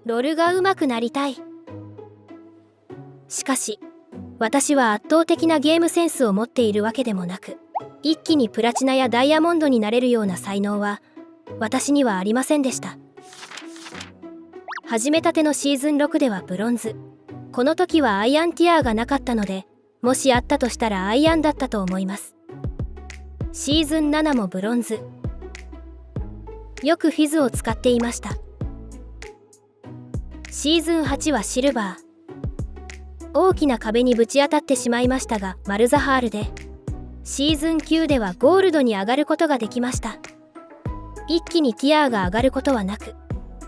ロルが上手くなりたい。しかし私は圧倒的なゲームセンスを持っているわけでもなく、一気にプラチナやダイヤモンドになれるような才能は私にはありませんでした。始めたてのシーズン6ではブロンズ。この時はアイアンティアーがなかったので、もしあったとしたらアイアンだったと思います。シーズン7もブロンズ。よくフィズを使っていました。シーズン8はシルバー。大きな壁にぶち当たってしまいましたがマルザハールで、シーズン9ではゴールドに上がることができました。一気にティアーが上がることはなく、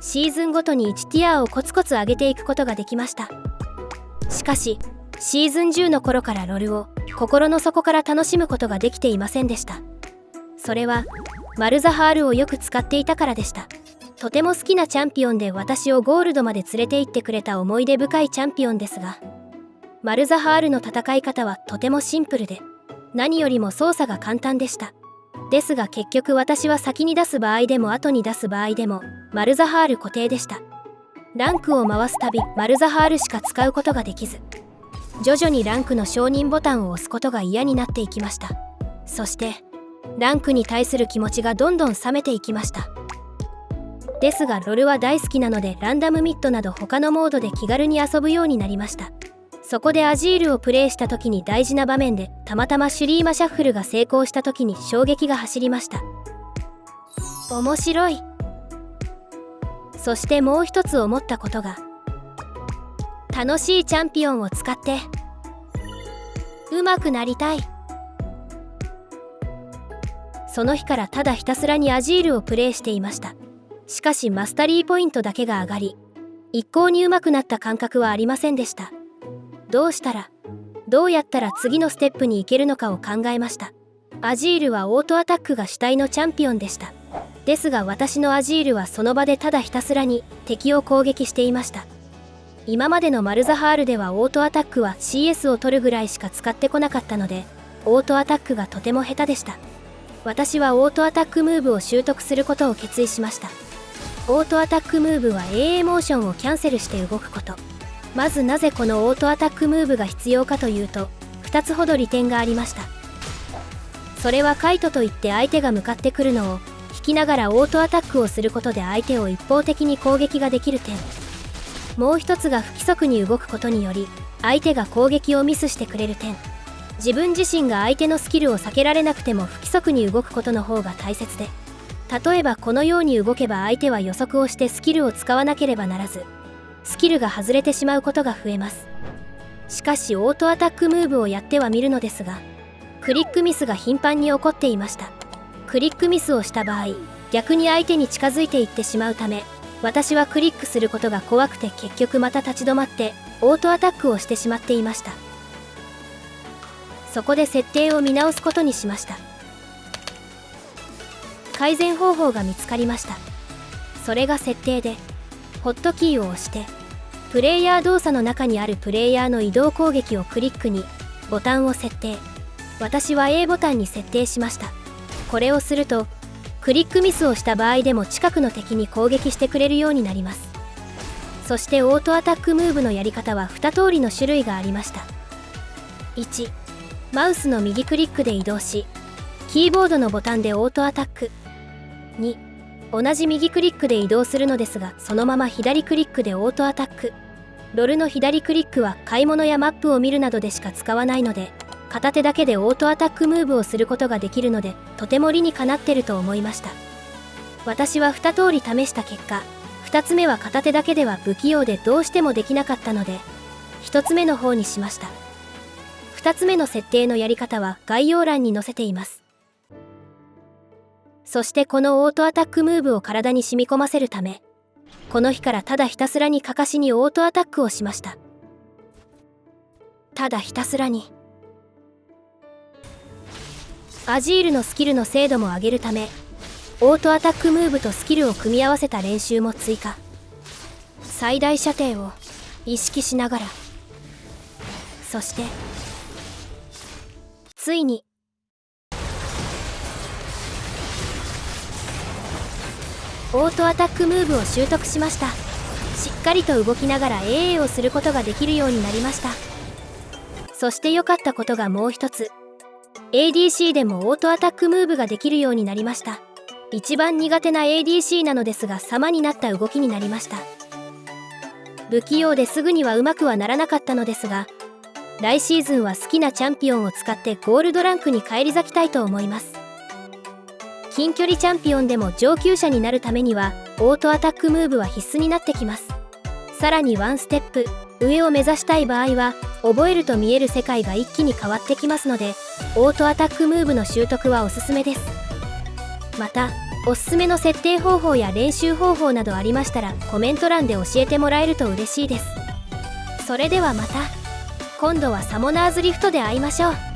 シーズンごとに1ティアーをコツコツ上げていくことができました。しかしシーズン10の頃からロルを心の底から楽しむことができていませんでした。それはマルザハールをよく使っていたからでした。とても好きなチャンピオンで、私をゴールドまで連れて行ってくれた思い出深いチャンピオンですが、マルザハールの戦い方はとてもシンプルで、何よりも操作が簡単でした。ですが結局私は先に出す場合でも後に出す場合でもマルザハール固定でした。ランクを回すたびマルザハールしか使うことができず、徐々にランクの承認ボタンを押すことが嫌になっていきました。そしてランクに対する気持ちがどんどん冷めていきました。ですがロルは大好きなので、ランダムミッドなど他のモードで気軽に遊ぶようになりました。そこでアジールをプレイした時に大事な場面でたまたまシュリーマシャッフルが成功した時に衝撃が走りました。面白い。そしてもう一つ思ったことが、楽しいチャンピオンを使って上手くなりたい。その日からただひたすらにアジールをプレイしていました。しかしマスタリーポイントだけが上がり、一向に上手くなった感覚はありませんでした。どうやったら次のステップに行けるのかを考えました。アジールはオートアタックが主体のチャンピオンでした。ですが私のアジールはその場でただひたすらに敵を攻撃していました。今までのマルザハールではオートアタックは CS を取るぐらいしか使ってこなかったので、オートアタックがとても下手でした。私はオートアタックムーブを習得することを決意しました。オートアタックムーブは AA モーションをキャンセルして動くこと。まずなぜこのオートアタックムーブが必要かというと、2つほど利点がありました。それはカイトといって相手が向かってくるのを引きながらオートアタックをすることで相手を一方的に攻撃ができる点。もう一つが不規則に動くことにより相手が攻撃をミスしてくれる点。自分自身が相手のスキルを避けられなくても不規則に動くことの方が大切で、例えばこのように動けば相手は予測をしてスキルを使わなければならず、スキルが外れてしまうことが増えます。しかしオートアタックムーブをやってはみるのですが、クリックミスが頻繁に起こっていました。クリックミスをした場合、逆に相手に近づいていってしまうため、私はクリックすることが怖くて結局また立ち止まってオートアタックをしてしまっていました。そこで設定を見直すことにしました。改善方法が見つかりました。それが設定で、ホットキーを押してプレイヤー動作の中にあるプレイヤーの移動攻撃をクリックにボタンを設定。私は A ボタンに設定しました。これをするとクリックミスをした場合でも近くの敵に攻撃してくれるようになります。そしてオートアタックムーブのやり方は2通りの種類がありました。1、マウスの右クリックで移動しキーボードのボタンでオートアタック。2、同じ右クリックで移動するのですがそのまま左クリックでオートアタック。ロルの左クリックは買い物やマップを見るなどでしか使わないので、片手だけでオートアタックムーブをすることができるのでとても理にかなってると思いました。私は2通り試した結果、2つ目は片手だけでは不器用でどうしてもできなかったので1つ目の方にしました。2つ目の設定のやり方は概要欄に載せています。そしてこのオートアタックムーブを体に染み込ませるため、この日からただひたすらにかかしにオートアタックをしました。ただひたすらに。アジールのスキルの精度も上げるため、オートアタックムーブとスキルを組み合わせた練習も追加。最大射程を意識しながら。そしてついにオートアタックムーブを習得しました。しっかりと動きながら AA をすることができるようになりました。そして良かったことがもう一つ。ADC でもオートアタックムーブができるようになりました。一番苦手な ADC なのですが様になった動きになりました。不器用ですぐにはうまくはならなかったのですが、来シーズンは好きなチャンピオンを使ってゴールドランクに返り咲きたいと思います。近距離チャンピオンでも上級者になるためにはオートアタックムーブは必須になってきます。さらにワンステップ上を目指したい場合は覚えると見える世界が一気に変わってきますので、オートアタックムーブの習得はおすすめです。またおすすめの設定方法や練習方法などありましたらコメント欄で教えてもらえると嬉しいです。それではまた今度はサモナーズリフトで会いましょう。